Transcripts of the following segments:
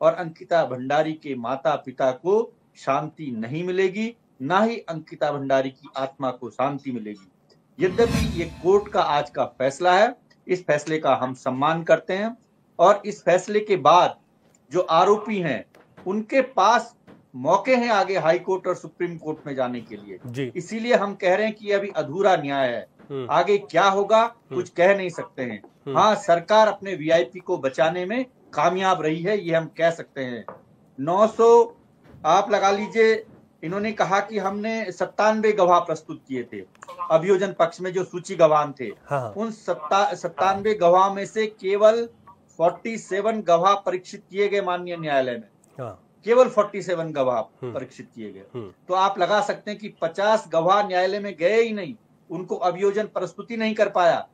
और अंकिता भंडारी के माता पिता को शांति नहीं मिलेगी, ना ही अंकिता भंडारी की आत्मा को शांति मिलेगी। यद्यपि ये कोर्ट का आज का फैसला है, इस फैसले का हम सम्मान करते हैं और इस फैसले के बाद जो आरोपी हैं उनके पास मौके हैं आगे हाई कोर्ट और सुप्रीम कोर्ट में जाने के लिए। इसीलिए हम कह रहे हैं कि अभी अधूरा न्याय है, आगे क्या होगा कुछ कह नहीं सकते हैं। हाँ, सरकार अपने वीआईपी को बचाने में कामयाब रही है, ये हम कह सकते हैं। 900 आप लगा लीजिए, इन्होंने कहा कि हमने 97 गवाह प्रस्तुत किए थे अभियोजन पक्ष में जो सूची गवाह थे। हाँ। उन 97 गवाह में से केवल 47 गवाह परीक्षित किए गए माननीय न्यायालय में। हाँ। केवल 47 गवाह परीक्षित किए गए। तो आप लगा सकते हैं कि 50 गवाह न्यायालय में गए ही नहीं, उनको अभियोजन प्रस्तुति नहीं कर पाया।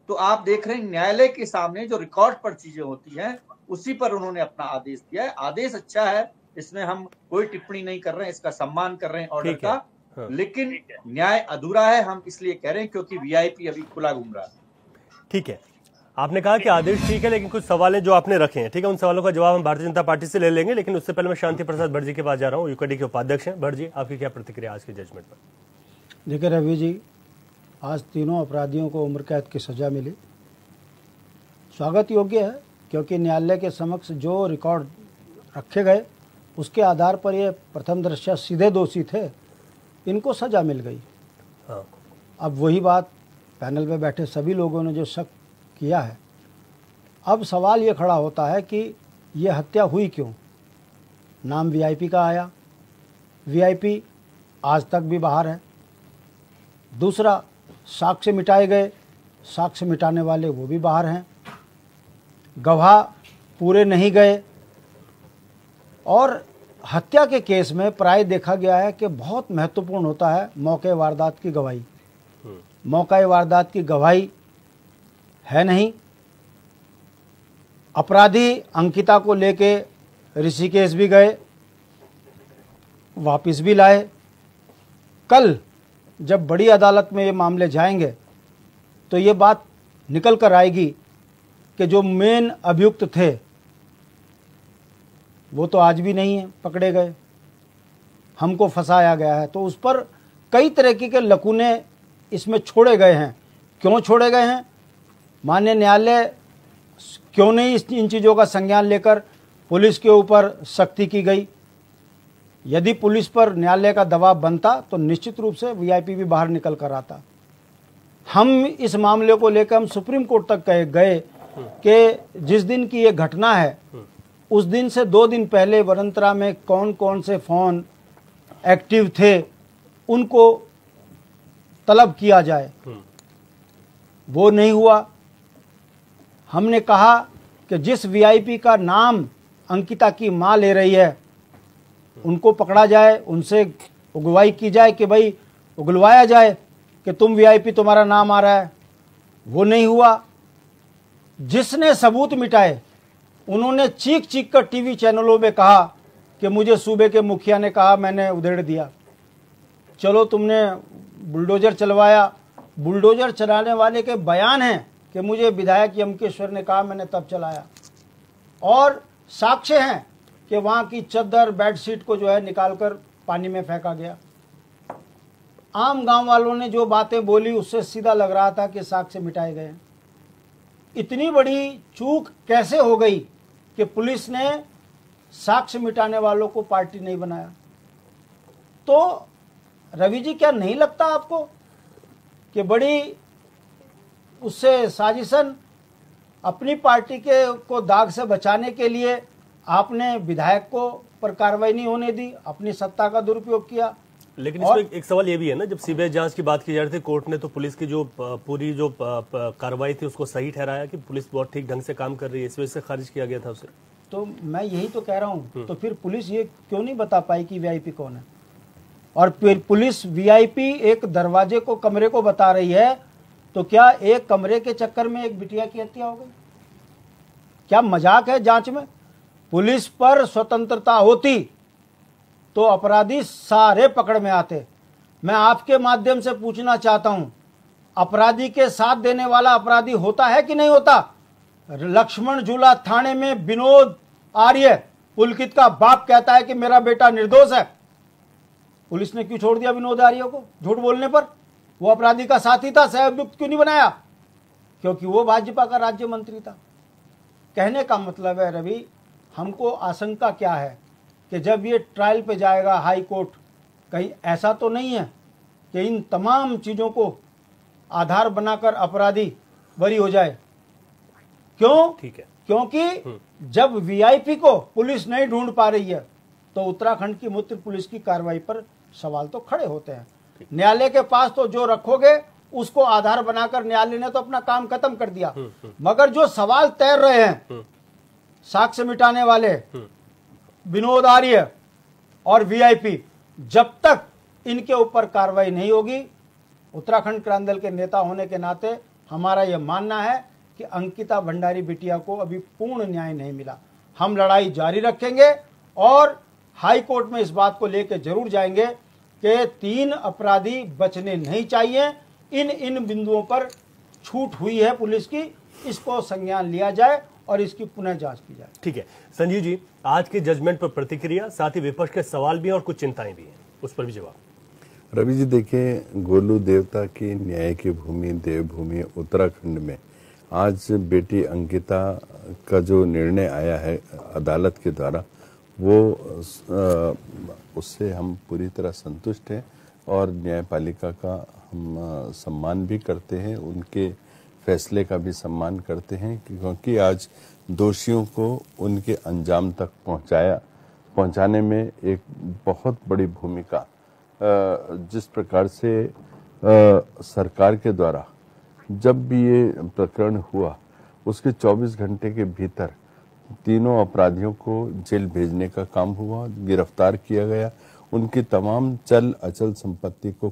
तो आप देख रहे हैं न्यायालय के सामने जो रिकॉर्ड पर चीजें होती हैं उसी पर उन्होंने अपना आदेश दिया है। आदेश अच्छा है, इसमें हम कोई टिप्पणी नहीं कर रहे हैं, इसका सम्मान कर रहे हैं ऑर्डर का। हाँ। लेकिन न्याय अधूरा है, हम इसलिए कह रहे हैं क्योंकि वीआईपी अभी खुला घूम रहा है। ठीक है, आपने कहा कि आदेश ठीक है, लेकिन कुछ सवाल जो आपने रखे हैं, ठीक है, उन सवालों का जवाब हम भारतीय जनता पार्टी से ले लेंगे। लेकिन उससे पहले मैं शांति प्रसाद भट्ट जी के पास जा रहा हूँ, यूकेडी के उपाध्यक्ष हैं। भट्ट जी, आपकी क्या प्रतिक्रिया आज के जजमेंट पर? देखिए रवि जी, आज तीनों अपराधियों को उम्र कैद की सजा मिली। स्वागत योग्य है, क्योंकि न्यायालय के समक्ष जो रिकॉर्ड रखे गए उसके आधार पर ये प्रथम दृष्टया सीधे दोषी थे, इनको सजा मिल गई। हाँ। अब वही बात पैनल में बैठे सभी लोगों ने जो शक किया है, अब सवाल ये खड़ा होता है कि ये हत्या हुई क्यों। नाम वीआईपी का आया, वीआईपी आज तक भी बाहर है। दूसरा, साक्ष्य मिटाए गए, साक्ष्य मिटाने वाले वो भी बाहर हैं। गवाह पूरे नहीं गए। और हत्या के केस में प्राय देखा गया है कि बहुत महत्वपूर्ण होता है मौके वारदात की गवाही। मौका वारदात की गवाही है नहीं। अपराधी अंकिता को लेके ऋषिकेश भी गए, वापस भी लाए। कल जब बड़ी अदालत में ये मामले जाएंगे तो ये बात निकल कर आएगी कि जो मेन अभियुक्त थे वो तो आज भी नहीं है, पकड़े गए, हमको फंसाया गया है। तो उस पर कई तरीके के लकूने इसमें छोड़े गए हैं। क्यों छोड़े गए हैं? माननीय न्यायालय क्यों नहीं इन चीज़ों का संज्ञान लेकर पुलिस के ऊपर सख्ती की गई? यदि पुलिस पर न्यायालय का दबाव बनता तो निश्चित रूप से वीआईपी भी बाहर निकल कर आता। हम इस मामले को लेकर हम सुप्रीम कोर्ट तक गए कि जिस दिन की ये घटना है उस दिन से 2 दिन पहले वरंतरा में कौन कौन से फ़ोन एक्टिव थे उनको तलब किया जाए। वो नहीं हुआ। हमने कहा कि जिस वीआईपी का नाम अंकिता की मां ले रही है उनको पकड़ा जाए, उनसे उगवाई की जाए कि भाई उगलवाया जाए कि तुम वीआईपी, तुम्हारा नाम आ रहा है। वो नहीं हुआ। जिसने सबूत मिटाए उन्होंने चीख चीख कर टीवी चैनलों में कहा कि मुझे सूबे के मुखिया ने कहा, मैंने उधेड़ दिया। चलो, तुमने बुलडोजर चलवाया, बुलडोजर चलाने वाले के बयान हैं कि मुझे विधायक यमकेश्वर ने कहा, मैंने तब चलाया। और साक्ष्य हैं कि वहाँ की चद्दर बेडशीट को जो है निकालकर पानी में फेंका गया। आम गांव वालों ने जो बातें बोली उससे सीधा लग रहा था कि साक्ष्य मिटाए गए। इतनी बड़ी चूक कैसे हो गई कि पुलिस ने साक्ष्य मिटाने वालों को पार्टी नहीं बनाया? तो रवि जी, क्या नहीं लगता आपको कि बड़ी उससे साजिशन अपनी पार्टी के को दाग से बचाने के लिए आपने विधायक को पर कार्रवाई नहीं होने दी, अपनी सत्ता का दुरुपयोग किया? लेकिन इसमें एक सवाल ये भी है ना, जब सीबीआई जांच की बात की जा रही थी, कोर्ट ने तो पुलिस की जो पूरी जो कार्रवाई थी उसको सही ठहराया कि पुलिस बहुत ठीक ढंग से काम कर रही है, इस वजह से खारिज किया गया था उसे। तो मैं यही तो कह रहा हूँ, तो फिर पुलिस ये क्यों नहीं बता पाई कि वीआईपी कौन है? और फिर पुलिस वीआईपी एक दरवाजे को, कमरे को बता रही है, तो क्या एक कमरे के चक्कर में एक बिटिया की हत्या हो गई? क्या मजाक है जांच में? पुलिस पर स्वतंत्रता होती तो अपराधी सारे पकड़ में आते। मैं आपके माध्यम से पूछना चाहता हूं, अपराधी के साथ देने वाला अपराधी होता है कि नहीं होता? लक्ष्मण झूला थाने में विनोद आर्य पुलकित का बाप कहता है कि मेरा बेटा निर्दोष है। पुलिस ने क्यों छोड़ दिया विनोद आर्य को झूठ बोलने पर? वो अपराधी का साथी था, सह अभियुक्त क्यों नहीं बनाया? क्योंकि वो भाजपा का राज्य मंत्री था। कहने का मतलब है रवि, हमको आशंका क्या है कि जब ये ट्रायल पे जाएगा हाई कोर्ट, कहीं ऐसा तो नहीं है कि इन तमाम चीज़ों को आधार बनाकर अपराधी बरी हो जाए। क्यों? ठीक है। क्योंकि जब वीआईपी को पुलिस नहीं ढूंढ पा रही है तो उत्तराखंड की मुख्य पुलिस की कार्रवाई पर सवाल तो खड़े होते हैं। न्यायालय के पास तो जो रखोगे उसको आधार बनाकर न्यायालय ने तो अपना काम खत्म कर दिया, मगर जो सवाल तैर रहे हैं साक्ष्य मिटाने वाले विनोद आर्य और वीआईपी, जब तक इनके ऊपर कार्रवाई नहीं होगी, उत्तराखंड क्रांति दल के नेता होने के नाते हमारा यह मानना है कि अंकिता भंडारी बिटिया को अभी पूर्ण न्याय नहीं मिला। हम लड़ाई जारी रखेंगे और हाई कोर्ट में इस बात को लेकर जरूर जाएंगे कि 3 अपराधी बचने नहीं चाहिए। इन बिंदुओं पर छूट हुई है पुलिस की, इसको संज्ञान लिया जाए और इसकी पुनः जांच की जाए। ठीक है संजीव जी, आज के जजमेंट पर प्रतिक्रिया, साथ ही विपक्ष के सवाल भी हैं और कुछ चिंताएं भी हैं, उस पर भी जवाब। रवि जी देखिए, गोलू देवता की न्याय की भूमि देवभूमि उत्तराखंड में आज बेटी अंकिता का जो निर्णय आया है अदालत के द्वारा, वो उससे हम पूरी तरह संतुष्ट हैं और न्यायपालिका का हम सम्मान भी करते हैं, उनके फैसले का भी सम्मान करते हैं, क्योंकि आज दोषियों को उनके अंजाम तक पहुंचाने में एक बहुत बड़ी भूमिका जिस प्रकार से सरकार के द्वारा जब भी ये प्रकरण हुआ उसके 24 घंटे के भीतर तीनों अपराधियों को जेल भेजने का काम हुआ, गिरफ्तार किया गया, उनकी तमाम चल अचल संपत्ति को